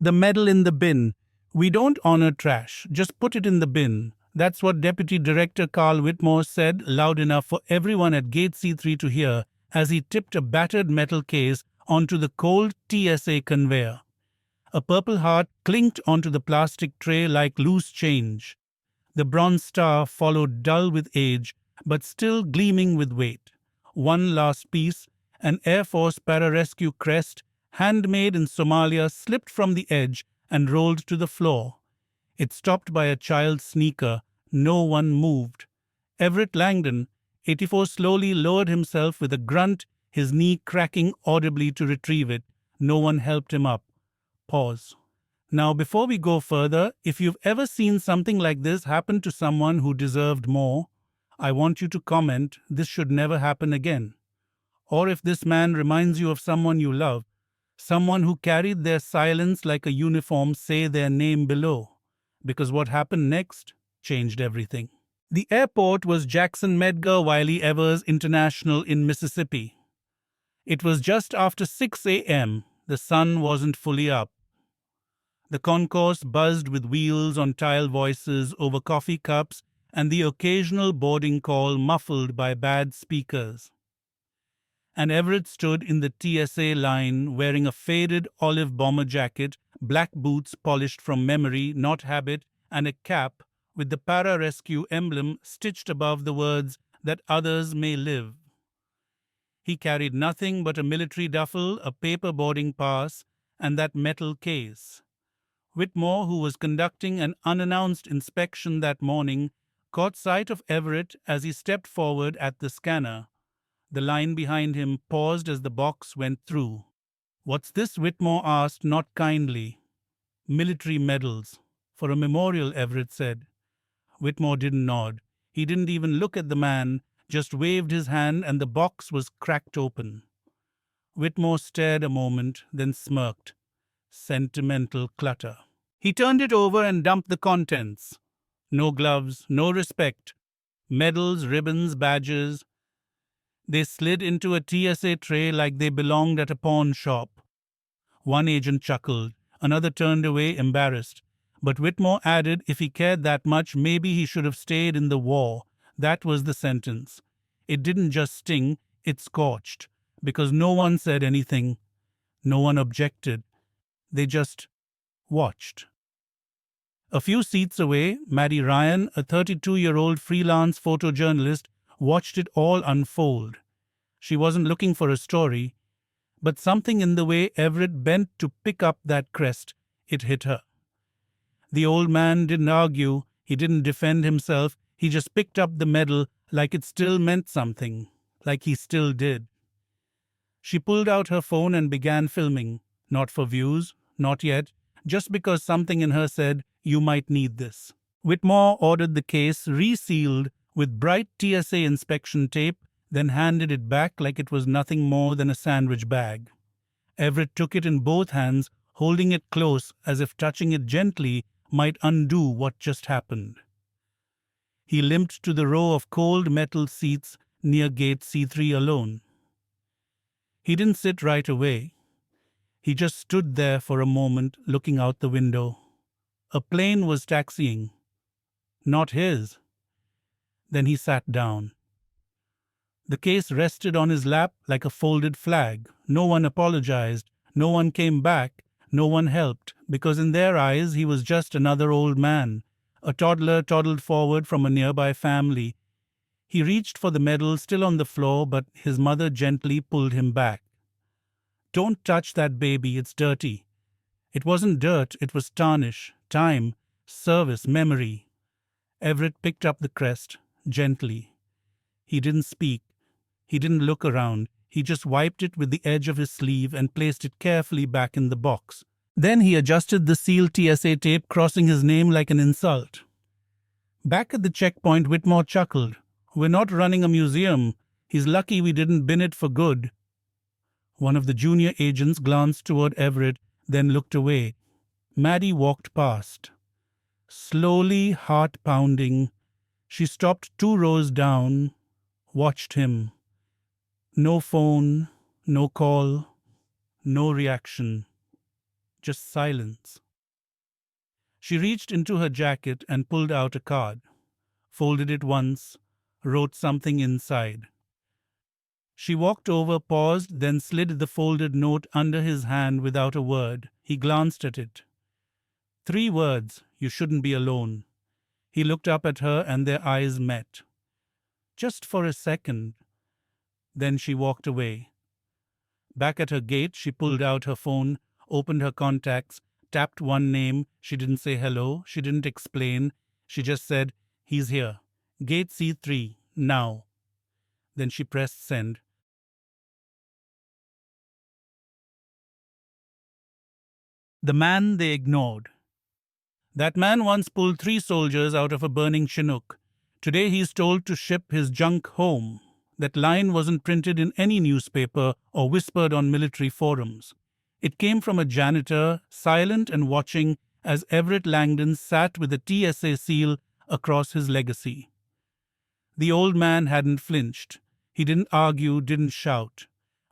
The medal in the bin. We don't honor trash. Just put it in the bin. That's what Deputy Director Carl Whitmore said loud enough for everyone at Gate C3 to hear as he tipped a battered metal case onto the cold TSA conveyor. A purple heart clinked onto the plastic tray like loose change. The bronze star followed, dull with age, but still gleaming with weight. One last piece, an Air Force Pararescue crest, handmade in Somalia, slipped from the edge and rolled to the floor. It stopped by a child's sneaker. No one moved. Everett Langdon, 84, slowly lowered himself with a grunt, his knee cracking audibly to retrieve it. No one helped him up. Pause. Now, before we go further, if you've ever seen something like this happen to someone who deserved more, I want you to comment, "This should never happen again." Or if this man reminds you of someone you love, someone who carried their silence like a uniform, say their name below. Because what happened next changed everything. The airport was Jackson Medgar Wiley Evers International in Mississippi. It was just after 6 a.m. The sun wasn't fully up. The concourse buzzed with wheels on tile voices over coffee cups and the occasional boarding call muffled by bad speakers. And Everett stood in the TSA line wearing a faded olive bomber jacket, black boots polished from memory, not habit, and a cap with the Pararescue emblem stitched above the words, "that others may live." He carried nothing but a military duffel, a paper boarding pass, and that metal case. Whitmore, who was conducting an unannounced inspection that morning, caught sight of Everett as he stepped forward at the scanner. The line behind him paused as the box went through. "What's this?" Whitmore asked, not kindly. "Military medals. For a memorial," Everett said. Whitmore didn't nod. He didn't even look at the man, just waved his hand, and the box was cracked open. Whitmore stared a moment, then smirked. Sentimental clutter. He turned it over and dumped the contents. No gloves, no respect. Medals, ribbons, badges. They slid into a TSA tray like they belonged at a pawn shop. One agent chuckled. Another turned away, embarrassed. But Whitmore added if he cared that much, maybe he should have stayed in the war. That was the sentence. It didn't just sting, it scorched. Because no one said anything. No one objected. They just watched. A few seats away, Maddie Ryan, a 32-year-old freelance photojournalist, watched it all unfold. She wasn't looking for a story, but something in the way Everett bent to pick up that crest, it hit her. The old man didn't argue, he didn't defend himself, he just picked up the medal like it still meant something, like he still did. She pulled out her phone and began filming, not for views, not yet, just because something in her said, "You might need this." Whitmore ordered the case resealed with bright TSA inspection tape, then handed it back like it was nothing more than a sandwich bag. Everett took it in both hands, holding it close as if touching it gently might undo what just happened. He limped to the row of cold metal seats near Gate C3 alone. He didn't sit right away. He just stood there for a moment, looking out the window. A plane was taxiing. Not his. Then he sat down. The case rested on his lap like a folded flag. No one apologized. No one came back. No one helped, because in their eyes he was just another old man. A toddler toddled forward from a nearby family. He reached for the medal still on the floor, but his mother gently pulled him back. "Don't touch that baby, it's dirty." It wasn't dirt, it was tarnish, time, service, memory. Everett picked up the crest, gently. He didn't speak. He didn't look around. He just wiped it with the edge of his sleeve and placed it carefully back in the box. Then he adjusted the sealed TSA tape, crossing his name like an insult. Back at the checkpoint, Whitmore chuckled. "We're not running a museum. He's lucky we didn't bin it for good." One of the junior agents glanced toward Everett, then looked away. Maddie walked past. Slowly, heart pounding, she stopped 2 rows down, watched him. No phone, no call, no reaction. just silence. She reached into her jacket and pulled out a card, folded it once, wrote something inside. She walked over, paused, then slid the folded note under his hand without a word. He glanced at it. 3 words, "You shouldn't be alone." He looked up at her and their eyes met. Just for a second. Then she walked away. Back at her gate, she pulled out her phone, opened her contacts, tapped one name. She didn't say hello. She didn't explain. She just said, "He's here. Gate C3, now." Then she pressed send. The man they ignored. That man once pulled 3 soldiers out of a burning Chinook. Today he's told to ship his junk home. That line wasn't printed in any newspaper or whispered on military forums. It came from a janitor, silent and watching as Everett Langdon sat with a TSA seal across his legacy. The old man hadn't flinched. He didn't argue, didn't shout.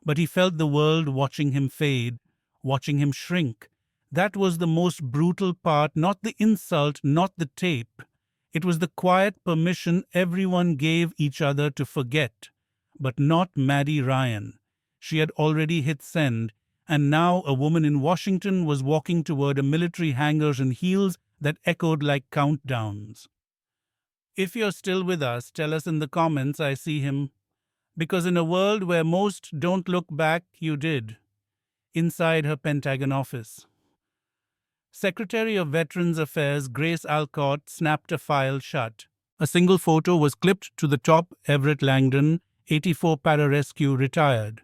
But he felt the world watching him fade, watching him shrink. That was the most brutal part, not the insult, not the tape. It was the quiet permission everyone gave each other to forget. But not Maddie Ryan. She had already hit send, and now a woman in Washington was walking toward a military hangar in heels that echoed like countdowns. If you're still with us, tell us in the comments I see him. Because in a world where most don't look back, you did. Inside her Pentagon office. Secretary of Veterans Affairs Grace Alcott snapped a file shut. A single photo was clipped to the top. Everett Langdon, 84 Pararescue, retired.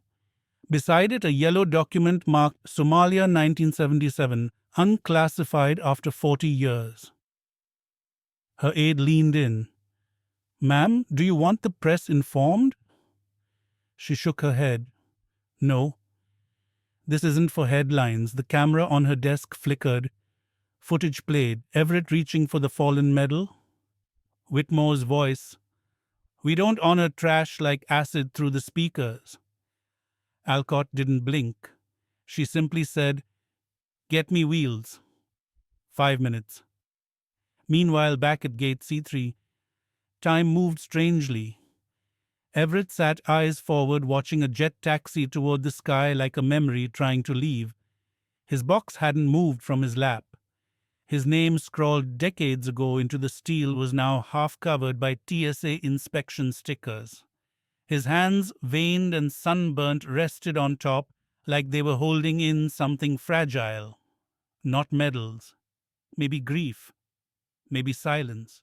Beside it, a yellow document marked Somalia 1977, unclassified after 40 years. Her aide leaned in. "Ma'am, do you want the press informed?" She shook her head. "No. This isn't for headlines." The camera on her desk flickered. Footage played. Everett reaching for the fallen medal. Whitmore's voice. "We don't honor trash like acid through the speakers." Alcott didn't blink. She simply said, "Get me wheels." 5 minutes. Meanwhile, back at gate C3, time moved strangely. Everett sat eyes forward, watching a jet taxi toward the sky like a memory trying to leave. His box hadn't moved from his lap. His name, scrawled decades ago into the steel, was now half covered by TSA inspection stickers. His hands, veined and sunburnt, rested on top like they were holding in something fragile. Not medals. Maybe grief. Maybe silence.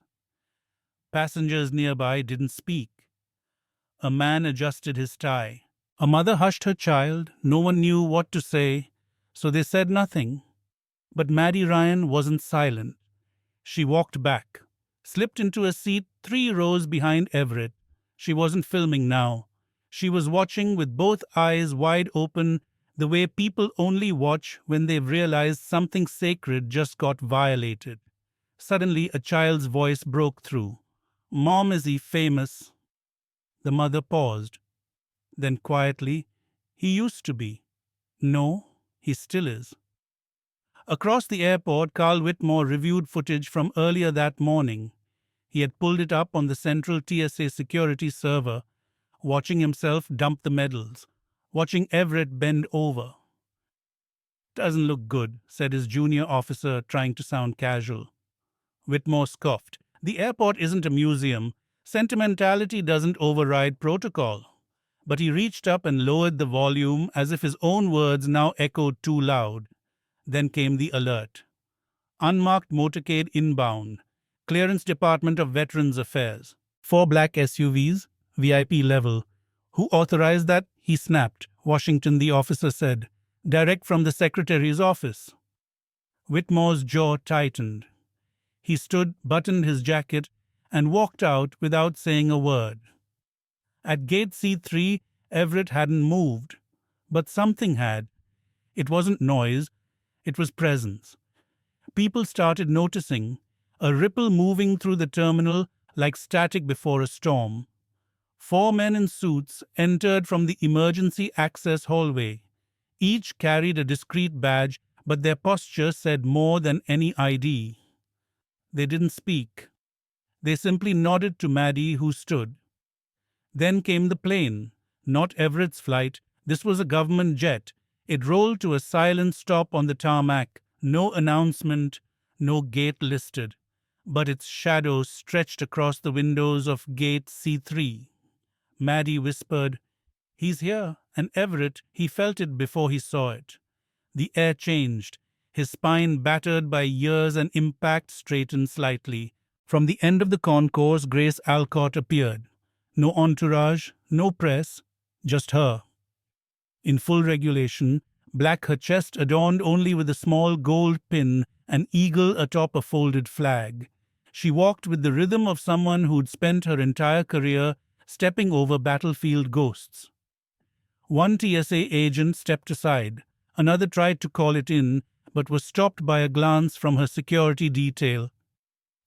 Passengers nearby didn't speak. A man adjusted his tie. A mother hushed her child. No one knew what to say, so they said nothing. But Maddie Ryan wasn't silent. She walked back, slipped into a seat 3 rows behind Everett. She wasn't filming now. She was watching with both eyes wide open, the way people only watch when they've realized something sacred just got violated. Suddenly, a child's voice broke through. "Mom, is he famous?" The mother paused. Then quietly, "He used to be." "No, he still is." Across the airport, Carl Whitmore reviewed footage from earlier that morning. He had pulled it up on the central TSA security server, watching himself dump the medals, watching Everett bend over. "Doesn't look good," said his junior officer, trying to sound casual. Whitmore scoffed. "The airport isn't a museum. Sentimentality doesn't override protocol." But he reached up and lowered the volume as if his own words now echoed too loud. Then came the alert. "Unmarked motorcade inbound. Clearance Department of Veterans Affairs. 4 black SUVs, VIP level." "Who authorized that?" he snapped. "Washington," the officer said. "Direct from the Secretary's office." Whitmore's jaw tightened. He stood, buttoned his jacket, and walked out without saying a word. At gate C3, Everett hadn't moved. But something had. It wasn't noise. It was presence. People started noticing, a ripple moving through the terminal like static before a storm. 4 men in suits entered from the emergency access hallway. Each carried a discreet badge but their posture said more than any ID. They didn't speak. They simply nodded to Maddie, who stood. Then came the plane. Not Everett's flight. This was a government jet. It rolled to a silent stop on the tarmac. No announcement, no gate listed. But its shadow stretched across the windows of gate C3. Maddie whispered, "He's here," and Everett, he felt it before he saw it. The air changed. His spine, battered by years and impact, straightened slightly. From the end of the concourse, Grace Alcott appeared. No entourage, no press, just her. In full regulation, black, her chest adorned only with a small gold pin, an eagle atop a folded flag. She walked with the rhythm of someone who'd spent her entire career stepping over battlefield ghosts. One TSA agent stepped aside. Another tried to call it in, but was stopped by a glance from her security detail.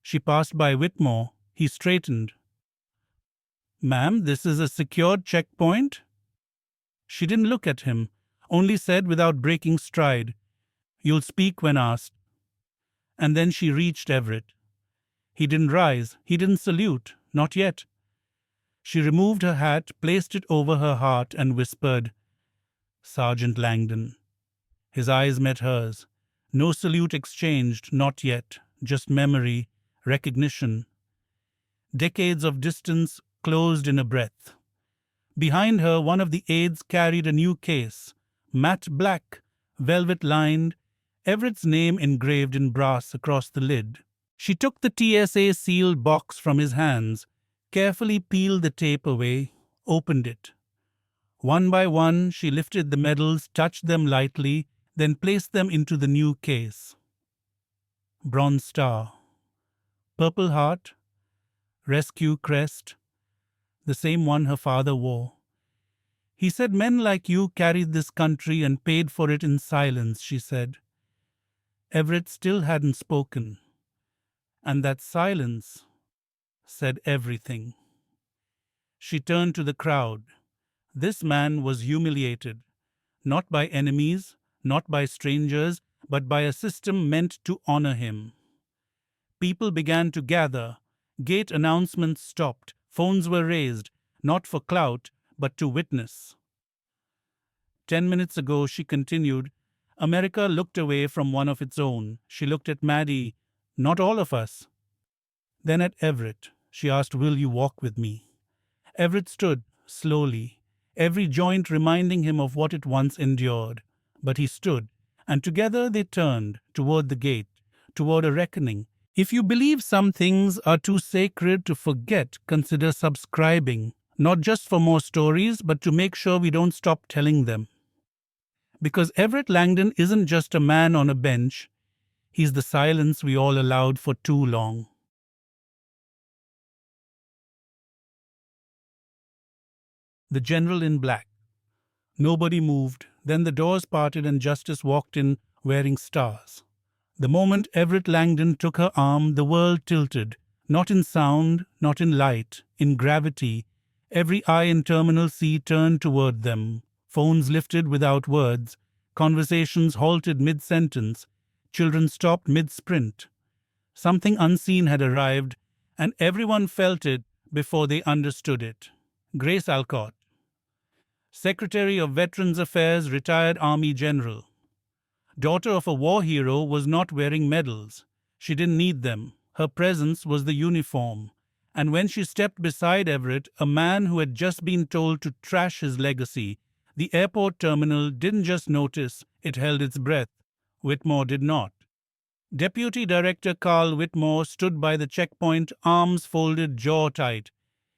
She passed by Whitmore. He straightened. "Ma'am, this is a secured checkpoint?" She didn't look at him, only said without breaking stride, "You'll speak when asked." And then she reached Everett. He didn't rise, he didn't salute, not yet. She removed her hat, placed it over her heart, and whispered, "Sergeant Langdon." His eyes met hers. No salute exchanged, not yet, just memory, recognition. Decades of distance closed in a breath. Behind her, one of the aides carried a new case, matte black, velvet-lined, Everett's name engraved in brass across the lid. She took the TSA sealed box from his hands, carefully peeled the tape away, opened it. One by one, she lifted the medals, touched them lightly, then placed them into the new case. Bronze Star, Purple Heart, Rescue Crest, the same one her father wore. He said, "Men like you carried this country and paid for it in silence," she said. Everett still hadn't spoken. And that silence said everything. She turned to the crowd. This man was humiliated, not by enemies, not by strangers, but by a system meant to honor him. People began to gather. Gate announcements stopped. Phones were raised, not for clout, but to witness. 10 minutes ago, she continued, America looked away from one of its own. She looked at Maddie, not all of us. Then at Everett, she asked, "Will you walk with me?" Everett stood, slowly, every joint reminding him of what it once endured. But he stood, and together they turned toward the gate, toward a reckoning. If you believe some things are too sacred to forget, consider subscribing, not just for more stories, but to make sure we don't stop telling them. Because Everett Langdon isn't just a man on a bench, he's the silence we all allowed for too long. The General in Black. Nobody moved. Then the doors parted and Justice walked in wearing stars. The moment Everett Langdon took her arm, the world tilted. Not in sound, not in light, in gravity. Every eye in Terminal C turned toward them. Phones lifted without words. Conversations halted mid-sentence. Children stopped mid-sprint. Something unseen had arrived, and everyone felt it before they understood it. Grace Alcott, Secretary of Veterans Affairs, retired Army General. Daughter of a war hero, was not wearing medals. She didn't need them. Her presence was the uniform. And when she stepped beside Everett, a man who had just been told to trash his legacy, the airport terminal didn't just notice, it held its breath. Whitmore did not. Deputy Director Carl Whitmore stood by the checkpoint, arms folded, jaw tight.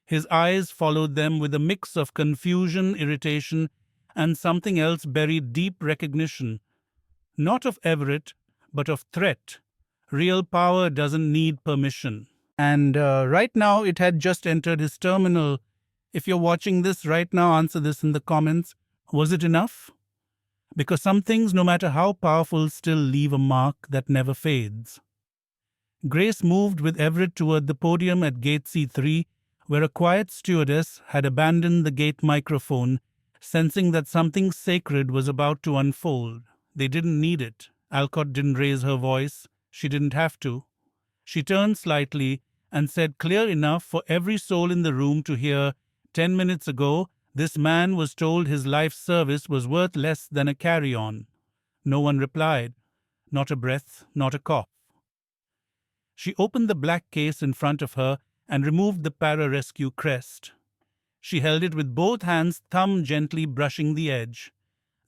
His eyes followed them with a mix of confusion, irritation, and something else buried, deep recognition. Not of Everett, but of threat. Real power doesn't need permission. And right now, it had just entered his terminal. If you're watching this right now, answer this in the comments. Was it enough? Because some things, no matter how powerful, still leave a mark that never fades. Grace moved with Everett toward the podium at Gate C3, where a quiet stewardess had abandoned the gate microphone, sensing that something sacred was about to unfold. They didn't need it. Alcott didn't raise her voice. She didn't have to. She turned slightly and said clear enough for every soul in the room to hear, 10 minutes ago, this man was told his life's service was worth less than a carry-on. No one replied. Not a breath, not a cough. She opened the black case in front of her and removed the Pararescue crest. She held it with both hands, thumb gently brushing the edge.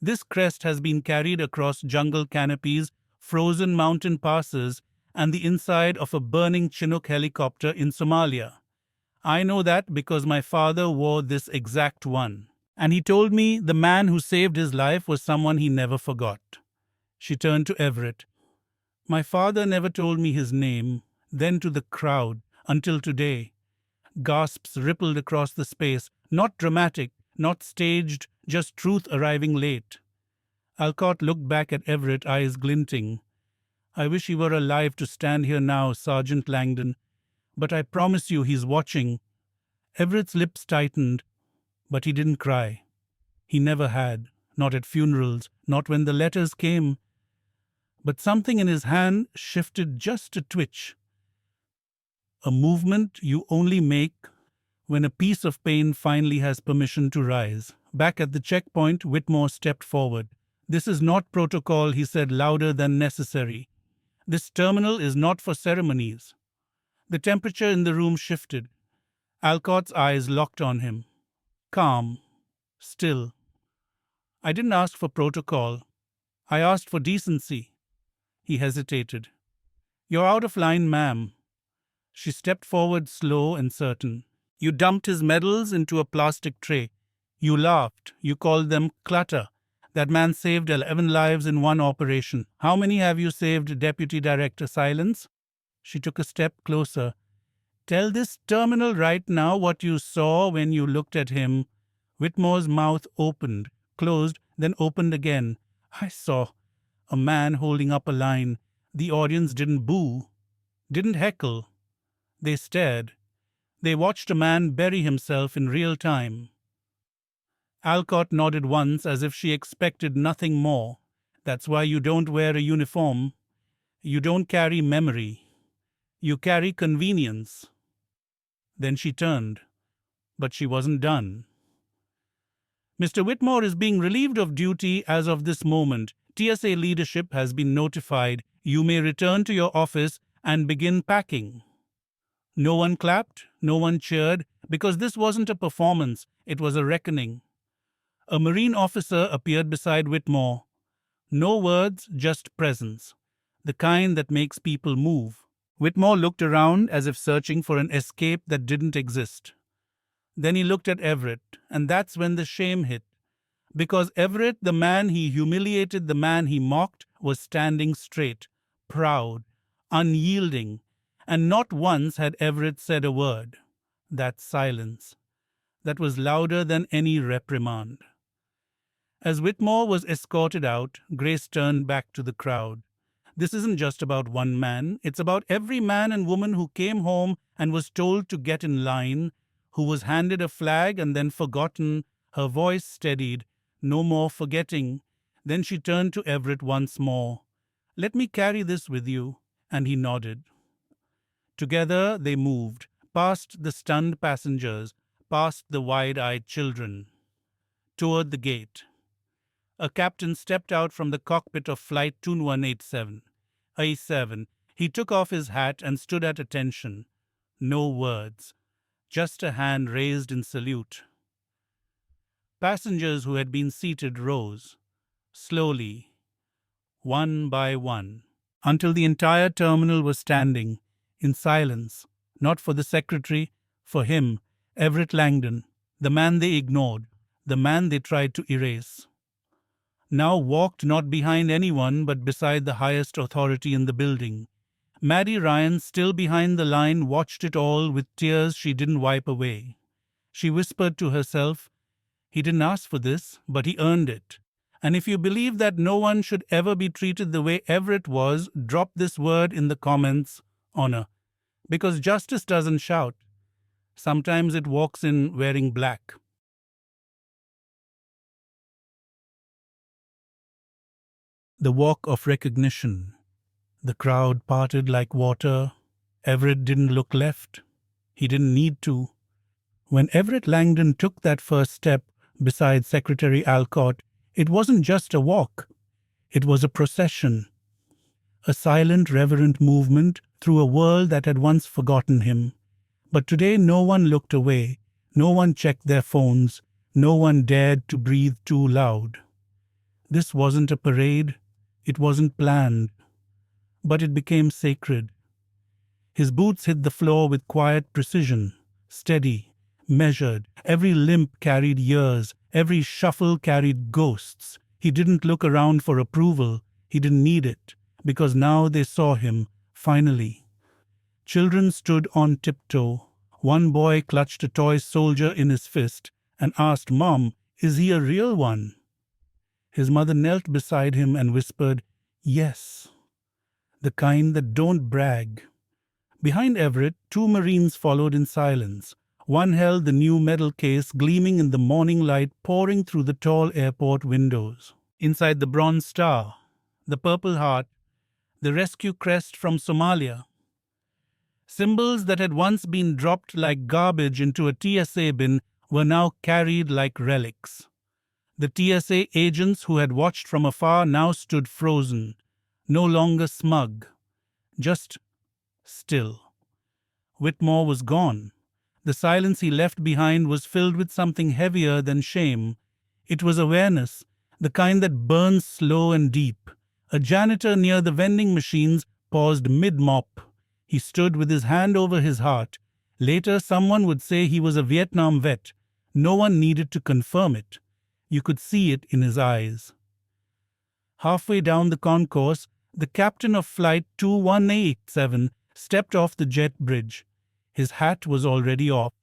This crest has been carried across jungle canopies, frozen mountain passes, and the inside of a burning Chinook helicopter in Somalia. I know that because my father wore this exact one. And he told me the man who saved his life was someone he never forgot. She turned to Everett. My father never told me his name, then to the crowd, until today. Gasps rippled across the space, not dramatic, not staged, just truth arriving late. Alcott looked back at Everett, eyes glinting. I wish he were alive to stand here now, Sergeant Langdon, but I promise you he's watching. Everett's lips tightened, but he didn't cry. He never had, not at funerals, not when the letters came. But something in his hand shifted just a twitch. A movement you only make when a piece of pain finally has permission to rise. Back at the checkpoint, Whitmore stepped forward. This is not protocol, he said louder than necessary. This terminal is not for ceremonies. The temperature in the room shifted. Alcott's eyes locked on him. Calm. Still. I didn't ask for protocol. I asked for decency. He hesitated. You're out of line, ma'am. She stepped forward, slow and certain. You dumped his medals into a plastic tray. You laughed. You called them clutter. That man saved 11 lives in one operation. How many have you saved, Deputy Director? Silence. She took a step closer. Tell this terminal right now what you saw when you looked at him. Whitmore's mouth opened, closed, then opened again. I saw a man holding up a line. The audience didn't boo, didn't heckle. They stared. They watched a man bury himself in real time. Alcott nodded once as if she expected nothing more. That's why you don't wear a uniform. You don't carry memory. You carry convenience. Then she turned. But she wasn't done. Mr. Whitmore is being relieved of duty as of this moment. TSA leadership has been notified. You may return to your office and begin packing. No one clapped, no one cheered, because this wasn't a performance, it was a reckoning. A Marine officer appeared beside Whitmore. No words, just presence. The kind that makes people move. Whitmore looked around as if searching for an escape that didn't exist. Then he looked at Everett, and that's when the shame hit. Because Everett, the man he humiliated, the man he mocked, was standing straight, proud, unyielding, and not once had Everett said a word. That silence. That was louder than any reprimand. As Whitmore was escorted out, Grace turned back to the crowd. This isn't just about one man. It's about every man and woman who came home and was told to get in line, who was handed a flag and then forgotten. Her voice steadied. No more forgetting. Then she turned to Everett once more. Let me carry this with you. And he nodded. Together they moved, past the stunned passengers, past the wide-eyed children, toward the gate. A captain stepped out from the cockpit of Flight 2187. A7. He took off his hat and stood at attention. No words. Just a hand raised in salute. Passengers who had been seated rose, slowly, one by one, until the entire terminal was standing, in silence, not for the secretary, for him, Everett Langdon, the man they ignored, the man they tried to erase. Now walked not behind anyone but beside the highest authority in the building. Maddie Ryan, still behind the line, watched it all with tears she didn't wipe away. She whispered to herself, he didn't ask for this, but he earned it. And if you believe that no one should ever be treated the way Everett was, drop this word in the comments, honor. Because justice doesn't shout. Sometimes it walks in wearing black. The walk of recognition. The crowd parted like water. Everett didn't look left. He didn't need to. When Everett Langdon took that first step beside Secretary Alcott, it wasn't just a walk. It was a procession, a silent, reverent movement through a world that had once forgotten him. But today no one looked away, no one checked their phones, no one dared to breathe too loud. This wasn't a parade, it wasn't planned, but it became sacred. His boots hit the floor with quiet precision, steady, measured. Every limp carried years, every shuffle carried ghosts. He didn't look around for approval, he didn't need it, because now they saw him, finally. Children stood on tiptoe. One boy clutched a toy soldier in his fist and asked, "Mom, is he a real one?" His mother knelt beside him and whispered, "Yes, the kind that don't brag." Behind Everett, two Marines followed in silence. One held the new medal case gleaming in the morning light pouring through the tall airport windows. Inside the Bronze Star, the Purple Heart, the rescue crest from Somalia. Symbols that had once been dropped like garbage into a TSA bin were now carried like relics. The TSA agents who had watched from afar now stood frozen, no longer smug, just still. Whitmore was gone. The silence he left behind was filled with something heavier than shame. It was awareness, the kind that burns slow and deep. A janitor near the vending machines paused mid-mop. He stood with his hand over his heart. Later, someone would say he was a Vietnam vet. No one needed to confirm it. You could see it in his eyes. Halfway down the concourse, the captain of Flight 2187 stepped off the jet bridge. His hat was already off.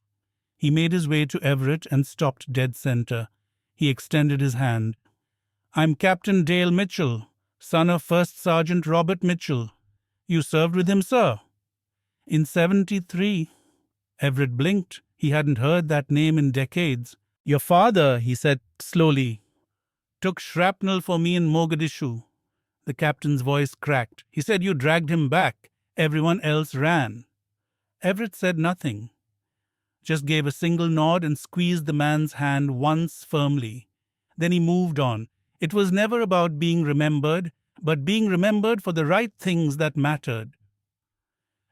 He made his way to Everett and stopped dead center. He extended his hand. "I'm Captain Dale Mitchell, son of First Sergeant Robert Mitchell. You served with him, sir?" "In 73. Everett blinked. He hadn't heard that name in decades. "Your father," he said slowly, "took shrapnel for me in Mogadishu." The captain's voice cracked. "He said you dragged him back. Everyone else ran." Everett said nothing, just gave a single nod and squeezed the man's hand once firmly. Then he moved on. It was never about being remembered, but being remembered for the right things that mattered.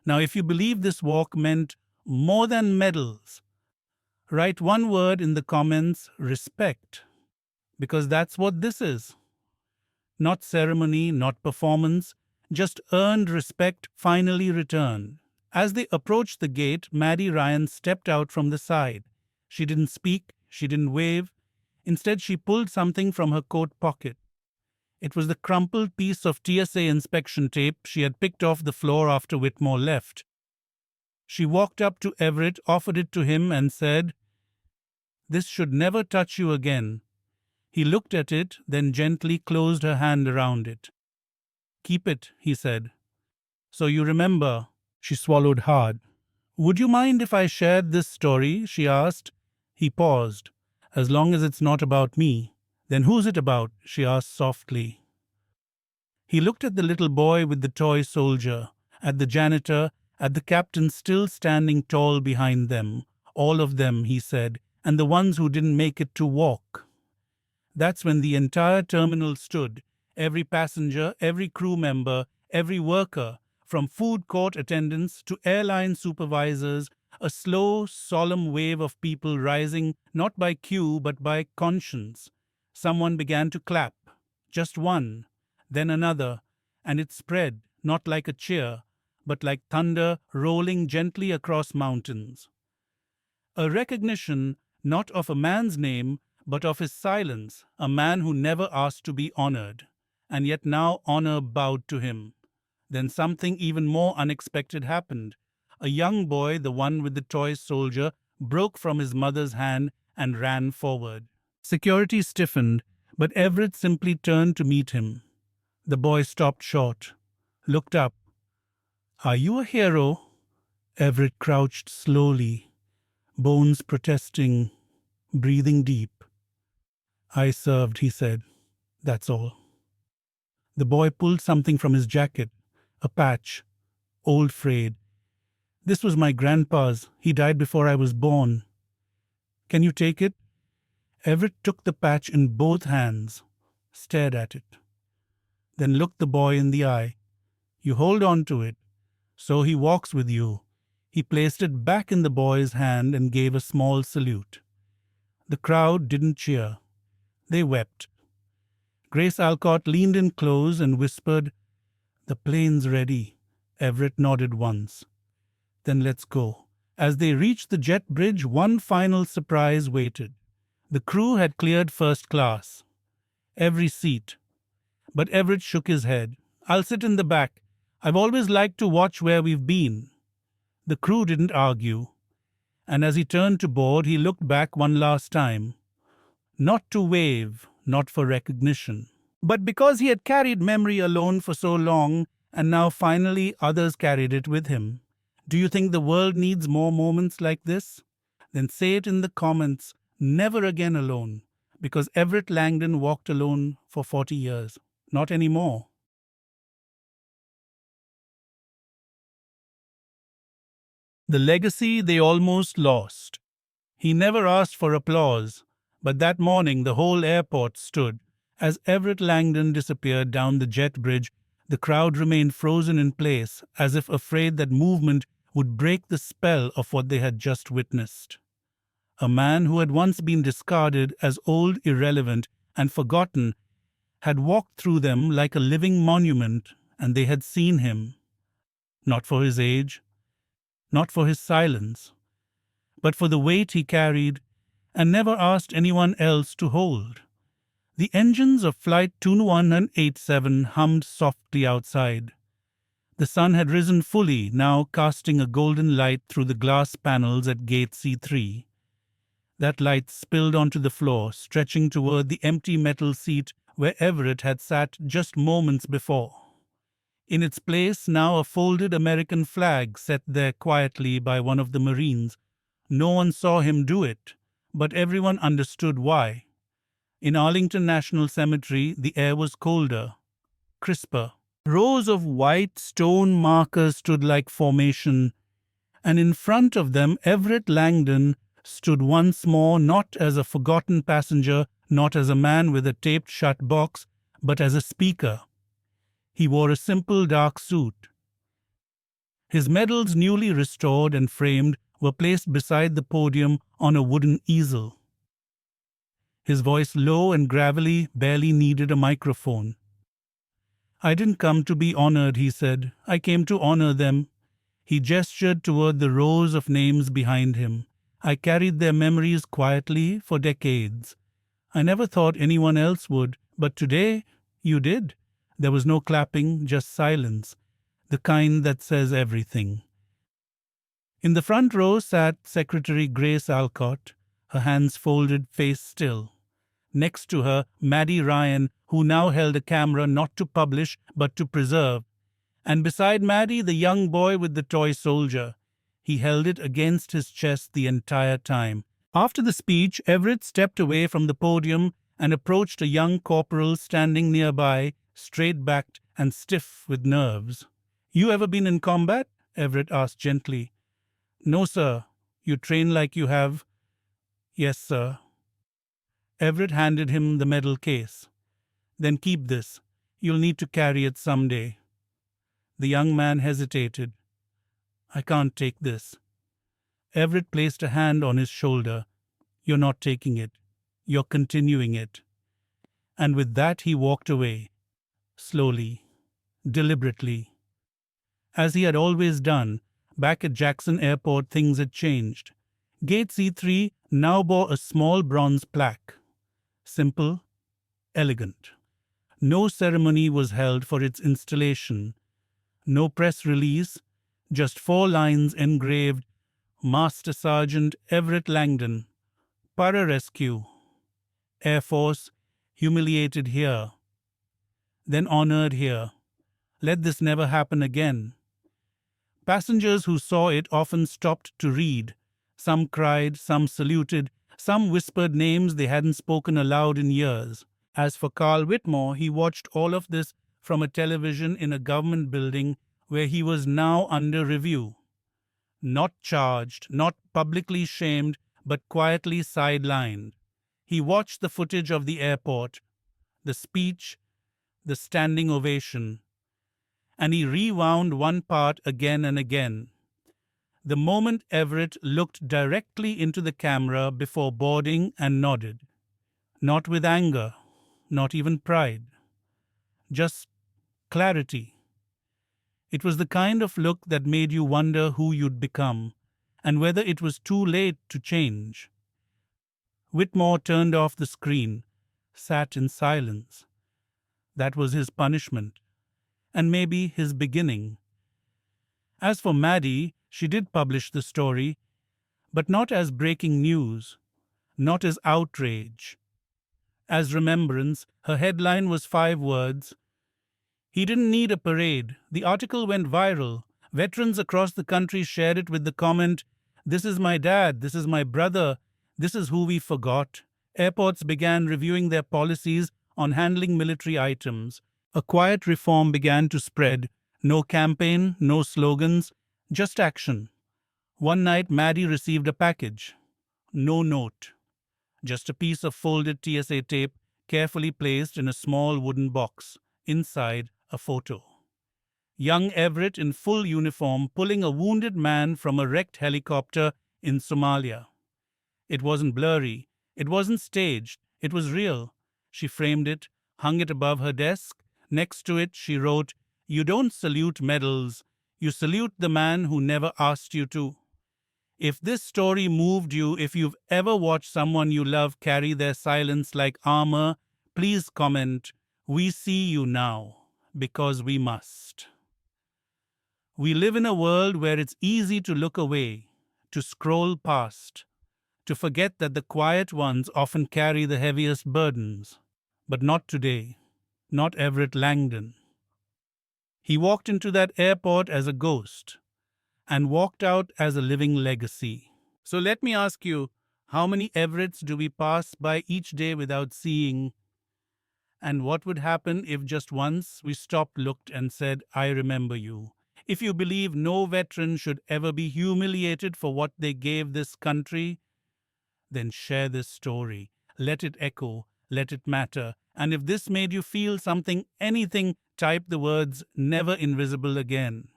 Now, if you believe this walk meant more than medals, write one word in the comments: respect. Because that's what this is. Not ceremony, not performance, just earned respect finally returned. As they approached the gate, Maddie Ryan stepped out from the side. She didn't speak, she didn't wave. Instead, she pulled something from her coat pocket. It was the crumpled piece of TSA inspection tape she had picked off the floor after Whitmore left. She walked up to Everett, offered it to him, and said, "This should never touch you again." He looked at it, then gently closed her hand around it. "Keep it," he said. "So you remember." She swallowed hard. "Would you mind if I shared this story?" she asked. He paused. "As long as it's not about me." "Then who's it about?" she asked softly. He looked at the little boy with the toy soldier, at the janitor, at the captain still standing tall behind them. "All of them," he said, "and the ones who didn't make it to walk." That's when the entire terminal stood. Every passenger, every crew member, every worker, from food court attendants to airline supervisors, a slow, solemn wave of people rising not by cue but by conscience. Someone began to clap. Just one, then another, and it spread, not like a cheer, but like thunder rolling gently across mountains. A recognition not of a man's name, but of his silence, a man who never asked to be honored, and yet now honor bowed to him. Then something even more unexpected happened. A young boy, the one with the toy soldier, broke from his mother's hand and ran forward. Security stiffened, but Everett simply turned to meet him. The boy stopped short, looked up. "Are you a hero?" Everett crouched slowly, bones protesting, breathing deep. "I served," he said. "That's all." The boy pulled something from his jacket, a patch, old frayed. This was my grandpa's. He died before I was born. Can you take it? Everett took the patch in both hands, stared at it, then looked the boy in the eye. You hold on to it, so he walks with you. He placed it back in the boy's hand and gave a small salute. The crowd didn't cheer. They wept. Grace Alcott leaned in close and whispered, "The plane's ready." Everett nodded once. "Then let's go." As they reached the jet bridge, one final surprise waited. The crew had cleared first class. Every seat. But Everett shook his head. "I'll sit in the back. I've always liked to watch where we've been." The crew didn't argue. And as he turned to board, he looked back one last time. Not to wave, not for recognition, but because he had carried memory alone for so long, and now finally others carried it with him. Do you think the world needs more moments like this? Then say it in the comments. Never again alone, because Everett Langdon walked alone for 40 years. Not anymore. The legacy they almost lost. He never asked for applause, but that morning the whole airport stood. As Everett Langdon disappeared down the jet bridge, the crowd remained frozen in place, as if afraid that movement would break the spell of what they had just witnessed. A man who had once been discarded as old, irrelevant, and forgotten had walked through them like a living monument, and they had seen him. Not for his age, not for his silence, but for the weight he carried and never asked anyone else to hold. The engines of Flight 2187 hummed softly outside. The sun had risen fully, now casting a golden light through the glass panels at Gate C3. That light spilled onto the floor, stretching toward the empty metal seat where Everett had sat just moments before. In its place now a folded American flag set there quietly by one of the Marines. No one saw him do it, but everyone understood why. In Arlington National Cemetery, the air was colder, crisper. Rows of white stone markers stood like formation, and in front of them Everett Langdon stood once more, not as a forgotten passenger, not as a man with a taped-shut box, but as a speaker. He wore a simple dark suit. His medals, newly restored and framed, were placed beside the podium on a wooden easel. His voice, low and gravelly, barely needed a microphone. "I didn't come to be honored," he said. "I came to honor them." He gestured toward the rows of names behind him. "I carried their memories quietly for decades. I never thought anyone else would, but today you did." There was no clapping, just silence, the kind that says everything. In the front row sat Secretary Grace Alcott, her hands folded, face still. Next to her, Maddie Ryan, who now held a camera not to publish but to preserve. And beside Maddie, the young boy with the toy soldier. He held it against his chest the entire time. After the speech, Everett stepped away from the podium and approached a young corporal standing nearby, straight-backed and stiff with nerves. "You ever been in combat?" Everett asked gently. "No, sir." "You train like you have?" "Yes, sir." Everett handed him the medal case. "Then keep this. You'll need to carry it someday." The young man hesitated. "I can't take this." Everett placed a hand on his shoulder. "You're not taking it. You're continuing it." And with that he walked away, slowly, deliberately. As he had always done, back at Jackson Airport things had changed. Gate C3 now bore a small bronze plaque. Simple, elegant. No ceremony was held for its installation. No press release, just 4 lines engraved: Master Sergeant Everett Langdon, Pararescue, Air Force, humiliated here, then honored here. Let this never happen again. Passengers who saw it often stopped to read. Some cried, some saluted, some whispered names they hadn't spoken aloud in years. As for Carl Whitmore, he watched all of this from a television in a government building where he was now under review. Not charged, not publicly shamed, but quietly sidelined. He watched the footage of the airport, the speech, the standing ovation, and he rewound one part again and again. The moment Everett looked directly into the camera before boarding and nodded. Not with anger, not even pride, just clarity. It was the kind of look that made you wonder who you'd become and whether it was too late to change. Whitmore turned off the screen, sat in silence. That was his punishment, and maybe his beginning. As for Maddie, she did publish the story, but not as breaking news, not as outrage. As remembrance, her headline was 5 words. He didn't need a parade. The article went viral. Veterans across the country shared it with the comment, "This is my dad, this is my brother, this is who we forgot." Airports began reviewing their policies on handling military items. A quiet reform began to spread. No campaign, no slogans, just action. One night, Maddie received a package. No note. Just a piece of folded TSA tape carefully placed in a small wooden box. Inside, a photo. Young Everett in full uniform pulling a wounded man from a wrecked helicopter in Somalia. It wasn't blurry. It wasn't staged. It was real. She framed it, hung it above her desk. Next to it, she wrote, "You don't salute medals. You salute the man who never asked you to." If this story moved you, if you've ever watched someone you love carry their silence like armor, please comment, "We see you now, because we must." We live in a world where it's easy to look away, to scroll past, to forget that the quiet ones often carry the heaviest burdens. But not today, not Everett Langdon. He walked into that airport as a ghost and walked out as a living legacy. So let me ask you, how many Everetts do we pass by each day without seeing? And what would happen if just once we stopped, looked, and said, "I remember you"? If you believe no veteran should ever be humiliated for what they gave this country, then share this story. Let it echo. Let it matter. And if this made you feel something, anything, type the words "never invisible again."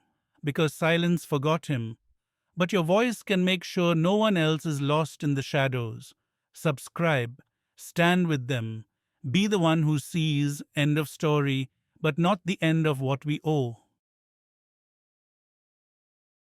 Because silence forgot him. But your voice can make sure no one else is lost in the shadows. Subscribe. Stand with them. Be the one who sees, end of story, but not the end of what we owe.